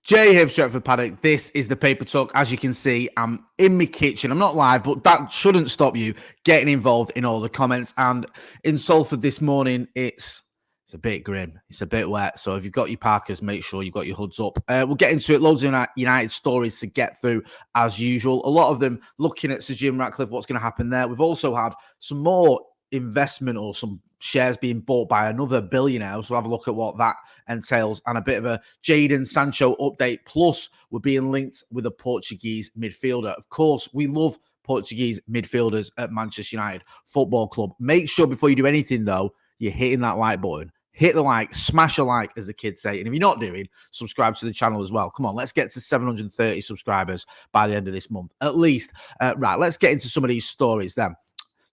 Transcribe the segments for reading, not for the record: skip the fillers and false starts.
Jay here, Stretford, Paddock. This is the Paper Talk. As you can see, I'm in my kitchen. I'm not live, but that shouldn't stop you getting involved in all the comments. And in Salford this morning, it's a bit grim. It's a bit wet. So if you've got your Parkers, make sure you've got your hoods up. We'll get into it. Loads of United stories to get through as usual. A lot of them looking at Sir Jim Ratcliffe, what's going to happen there. We've also had some more investment or some shares being bought by another billionaire. So have a look at what that entails and a bit of a Jadon Sancho update. Plus, we're being linked with a Portuguese midfielder. Of course, we love Portuguese midfielders at Manchester United Football Club. Make sure before you do anything, though, you're hitting that like button. Hit the like, smash a like, as the kids say. And if you're not doing, subscribe to the channel as well. Come on, let's get to 730 subscribers by the end of this month, at least. Right, let's get into some of these stories then.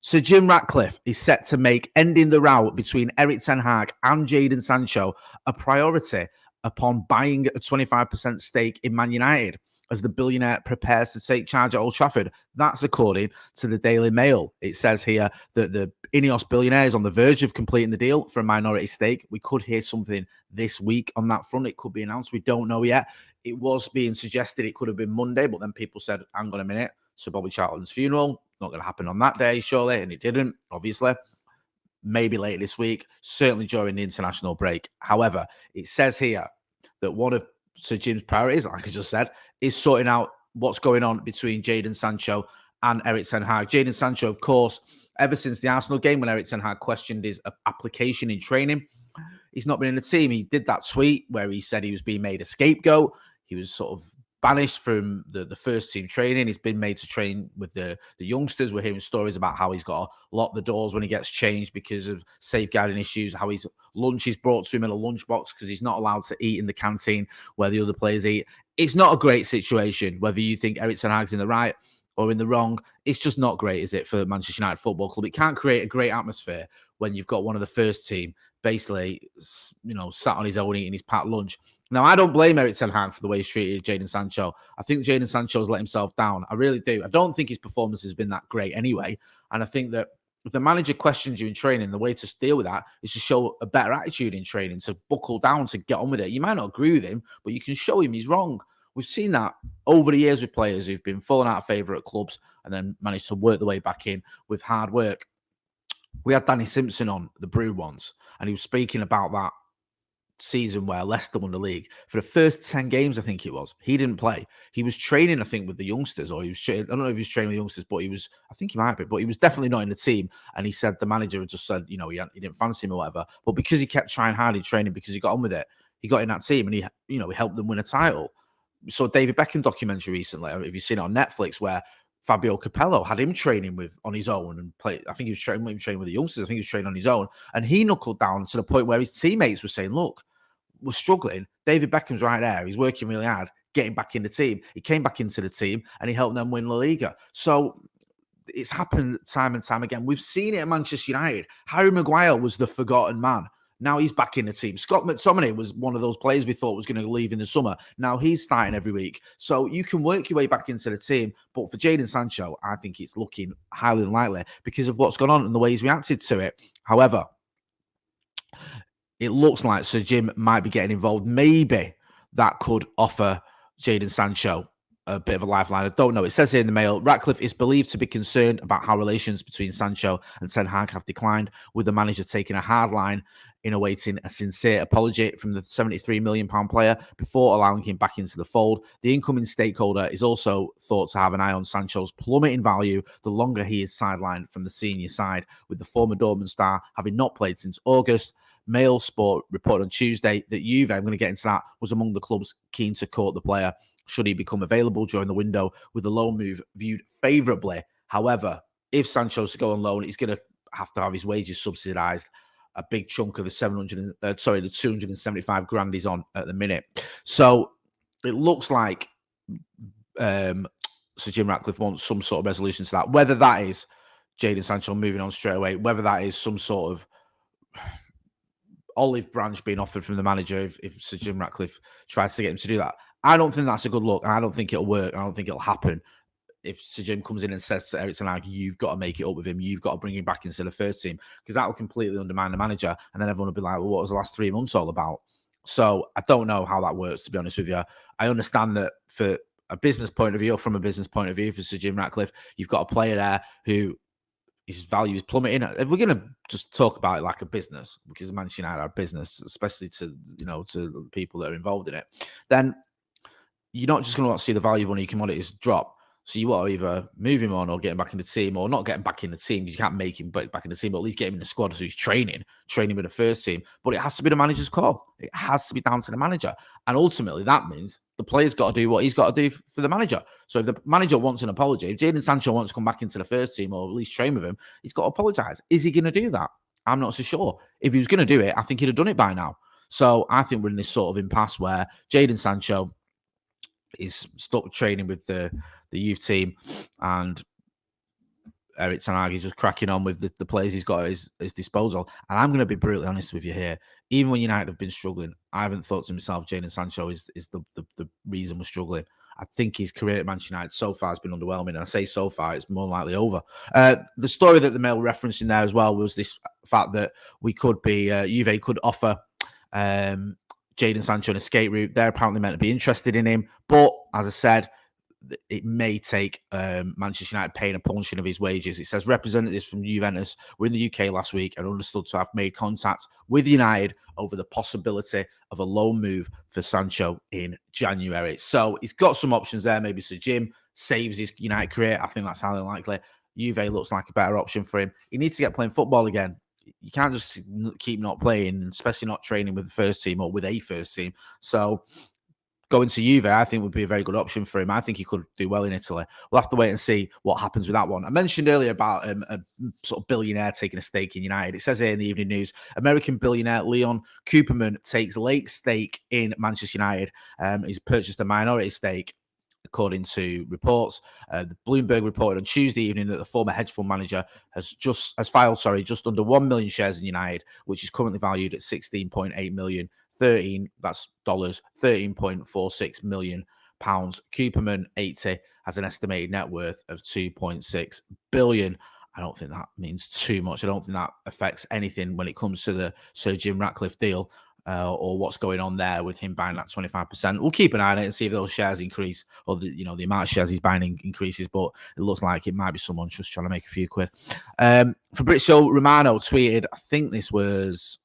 Sir Jim Ratcliffe is set to make ending the row between Erik ten Hag and Jadon Sancho a priority upon buying a 25% stake in Man United as the billionaire prepares to take charge at Old Trafford. That's according to the Daily Mail. It says here that the Ineos billionaire is on the verge of completing the deal for a minority stake. We could hear something this week on that front. It could be announced. We don't know yet. It was being suggested it could have been Monday, but then people said, hang on a minute. So Bobby Charlton's funeral, not going to happen on that day, surely, and it didn't, obviously. Maybe later this week, certainly during the international break. However, it says here that one of Sir Jim's priorities, like I just said, is sorting out what's going on between Jadon Sancho and Erik ten Hag. Jadon Sancho, of course, ever since the Arsenal game when Erik ten Hag questioned his application in training, he's not been in the team. He did that tweet where he said he was being made a scapegoat. He was sort of banished from the first team training. He's been made to train with the youngsters. We're hearing stories about how he's got to lock the doors when he gets changed because of safeguarding issues, how his lunch is brought to him in a lunchbox because he's not allowed to eat in the canteen where the other players eat. It's not a great situation, whether you think Erik ten Hag's in the right or in the wrong. It's just not great, is it, for Manchester United Football Club? It can't create a great atmosphere when you've got one of the first team basically, sat on his own eating his packed lunch. Now, I don't blame Erik ten Hag for the way he's treated Jadon Sancho. I think Jadon Sancho's let himself down. I really do. I don't think his performance has been that great anyway. And I think that if the manager questions you in training, the way to deal with that is to show a better attitude in training, to buckle down, to get on with it. You might not agree with him, but you can show him he's wrong. We've seen that over the years with players who've been falling out of favour at clubs and then managed to work their way back in with hard work. We had Danny Simpson on the Brew once, and he was speaking about that season where Leicester won the league. For the first 10 games, I think it was, he didn't play. He was training, I think, with the youngsters, or he was I don't know if he was training with youngsters, but I think he might be, but he was definitely not in the team. And he said the manager had just said, he didn't fancy him or whatever. But because he kept trying hard in training, because he got on with it, he got in that team and he helped them win a title. So David Beckham documentary recently, if you've seen it on Netflix, where Fabio Capello had him training on his own and play. I think he was training with the youngsters. I think he was training on his own, and he knuckled down to the point where his teammates were saying, "Look, we're struggling. David Beckham's right there. He's working really hard, getting back in the team." He came back into the team and he helped them win La Liga. So it's happened time and time again. We've seen it at Manchester United. Harry Maguire was the forgotten man. Now he's back in the team. Scott McTominay was one of those players we thought was going to leave in the summer. Now he's starting every week. So you can work your way back into the team. But for Jadon Sancho, I think it's looking highly unlikely because of what's gone on and the way he's reacted to it. However, it looks like Sir Jim might be getting involved. Maybe that could offer Jadon Sancho a bit of a lifeline. I don't know. It says here in the Mail, Ratcliffe is believed to be concerned about how relations between Sancho and ten Hag have declined, with the manager taking a hard line in awaiting a sincere apology from the £73 million player before allowing him back into the fold. The incoming stakeholder is also thought to have an eye on Sancho's plummeting value the longer he is sidelined from the senior side, with the former Dortmund star having not played since August. Mail Sport reported on Tuesday that Juve, I'm going to get into that, was among the clubs keen to court the player should he become available during the window, with the loan move viewed favourably. However, if Sancho's to go on loan, he's going to have his wages subsidised. A big chunk of the 275 grand he's on at the minute. So it looks like Sir Jim Ratcliffe wants some sort of resolution to that. Whether that is Jadon Sancho moving on straight away, whether that is some sort of olive branch being offered from the manager if Sir Jim Ratcliffe tries to get him to do that. I don't think that's a good look, and I don't think it'll work. I don't think it'll happen. If Sir Jim comes in and says to Erik ten Hag, you've got to make it up with him, you've got to bring him back into the first team, because that will completely undermine the manager, and then everyone will be like, well, what was the last 3 months all about? So I don't know how that works, to be honest with you. I understand that for a business point of view, or from a business point of view, for Sir Jim Ratcliffe, you've got a player there who his value is plummeting. If we're going to just talk about it like a business, because Manchester United are a business, especially to to people that are involved in it, then you're not just going to want to see the value of one of your commodities drop. So you want to either move him on or get him back in the team, or not get him back in the team because you can't make him back in the team, but at least get him in the squad so he's training with the first team. But it has to be the manager's call. It has to be down to the manager. And ultimately, that means the player's got to do what he's got to do for the manager. So if the manager wants an apology, if Jadon Sancho wants to come back into the first team or at least train with him, he's got to apologise. Is he going to do that? I'm not so sure. If he was going to do it, I think he'd have done it by now. So I think we're in this sort of impasse where Jadon Sancho is stuck training with the youth team, and Erik is just cracking on with the players he's got at his disposal. And I'm going to be brutally honest with you here. Even when United have been struggling, I haven't thought to myself, Jadon Sancho is the reason we're struggling. I think his career at Manchester United so far has been underwhelming. And I say so far, it's more likely over. The story that the Mail referencing there as well was this fact that we could be, Juve could offer Jadon Sancho an escape route. They're apparently meant to be interested in him. But as I said, it may take Manchester United paying a portion of his wages. It says representatives from Juventus were in the UK last week and understood to have made contact with United over the possibility of a loan move for Sancho in January. So he's got some options there. Maybe Sir Jim saves his United career. I think that's highly likely. Juve looks like a better option for him. He needs to get playing football again. You can't just keep not playing, especially not training with the first team or with a first team. So going to Juve, I think, would be a very good option for him. I think he could do well in Italy. We'll have to wait and see what happens with that one. I mentioned earlier about a sort of billionaire taking a stake in United. It says here in the Evening News, American billionaire Leon Cooperman takes late stake in Manchester United. He's purchased a minority stake, according to reports. The Bloomberg reported on Tuesday evening that the former hedge fund manager has filed just under 1 million shares in United, which is currently valued at 16.8 million. That's dollars, 13.46 million pounds. Cooperman, 80, has an estimated net worth of 2.6 billion. I don't think that means too much. I don't think that affects anything when it comes to the Sir Jim Ratcliffe deal or what's going on there with him buying that 25%. We'll keep an eye on it and see if those shares increase or the amount of shares he's buying increases. But it looks like it might be someone just trying to make a few quid. Fabrizio Romano tweeted, I think this was,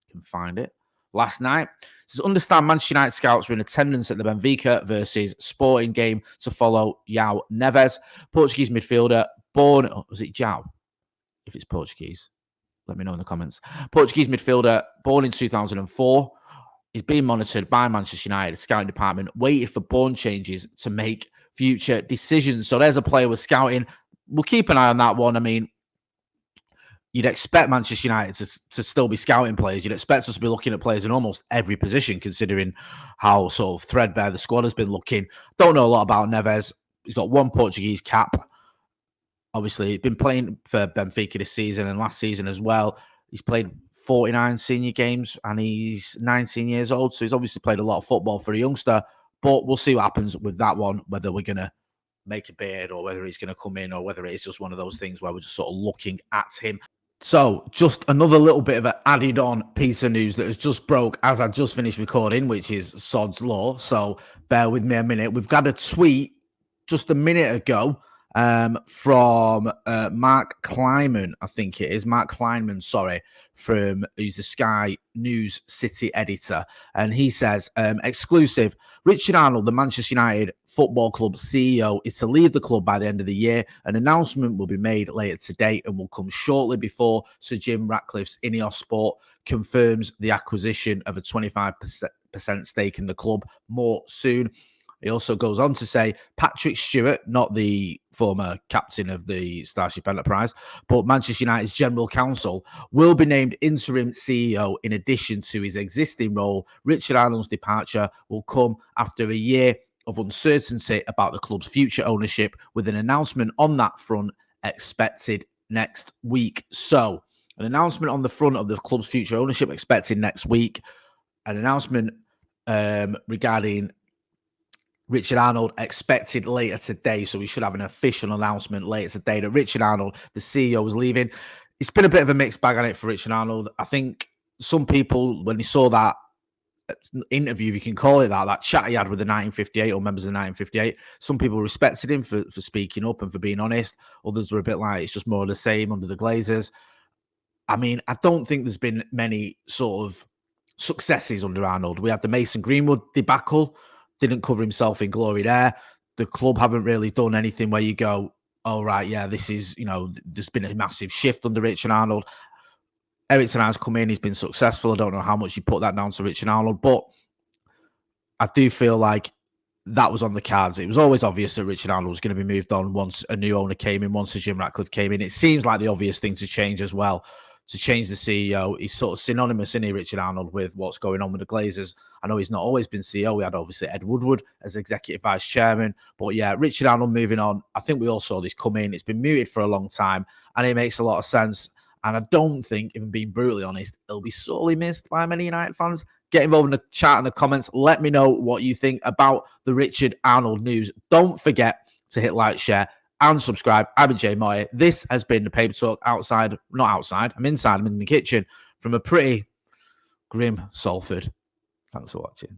I can find it, last night. It says, understand Manchester United scouts were in attendance at the Benfica versus Sporting game to follow João Neves, Portuguese midfielder, born, was it João? If it's Portuguese, let me know in the comments. Portuguese midfielder, born in 2004. He's being monitored by Manchester United scouting department, waited for born changes to make future decisions. So there's a player we're scouting. We'll keep an eye on that one. I mean, you'd expect Manchester United to still be scouting players. You'd expect us to be looking at players in almost every position, considering how sort of threadbare the squad has been looking. Don't know a lot about Neves. He's got one Portuguese cap. Obviously, he's been playing for Benfica this season and last season as well. He's played 49 senior games and he's 19 years old. So he's obviously played a lot of football for a youngster. But we'll see what happens with that one, whether we're going to make a bid or whether he's going to come in or whether it is just one of those things where we're just sort of looking at him. So just another little bit of an added on piece of news that has just broke as I just finished recording, which is Sod's Law. So bear with me a minute. We've got a tweet just a minute ago from Mark Kleinman, I think it is. Mark Kleinman, sorry, who's the Sky News City editor. And he says, exclusive, Richard Arnold, the Manchester United Football Club CEO, is to leave the club by the end of the year. An announcement will be made later today and will come shortly before Sir Jim Ratcliffe's Ineos Sport confirms the acquisition of a 25% stake in the club more soon. He also goes on to say Patrick Stewart, not the former captain of the Starship Enterprise, but Manchester United's general counsel, will be named interim CEO in addition to his existing role. Richard Arnold's departure will come after a year of uncertainty about the club's future ownership, with an announcement on that front expected next week. So, an announcement on the front of the club's future ownership expected next week. An announcement regarding Richard Arnold expected later today, so we should have an official announcement later today that Richard Arnold, the CEO, is leaving. It's been a bit of a mixed bag on it for Richard Arnold. I think some people, when they saw that interview, if you can call it that, that chat he had with the 1958 or members of the 1958. Some people respected him for speaking up and for being honest. Others were a bit like, it's just more of the same under the Glazers. I mean, I don't think there's been many sort of successes under Arnold. We had the Mason Greenwood debacle, didn't cover himself in glory there. The club haven't really done anything where you go, oh, right, yeah, this is, there's been a massive shift under Richard Arnold. Erik Ten Hag's come in, he's been successful. I don't know how much you put that down to Richard Arnold, but I do feel like that was on the cards. It was always obvious that Richard Arnold was going to be moved on once a new owner came in, once Sir Jim Ratcliffe came in. It seems like the obvious thing to change as well, to change the CEO. He's sort of synonymous, isn't he, Richard Arnold, with what's going on with the Glazers. I know he's not always been CEO. We had obviously Ed Woodward as executive vice chairman. But yeah, Richard Arnold moving on. I think we all saw this come in. It's been muted for a long time and it makes a lot of sense. And I don't think, even being brutally honest, it'll be sorely missed by many United fans. Get involved in the chat and the comments. Let me know what you think about the Richard Arnold news. Don't forget to hit like, share, and subscribe. I've been Jay Motty. This has been the Paper Talk outside. Not outside. I'm inside. I'm in the kitchen from a pretty grim Salford. Thanks for watching.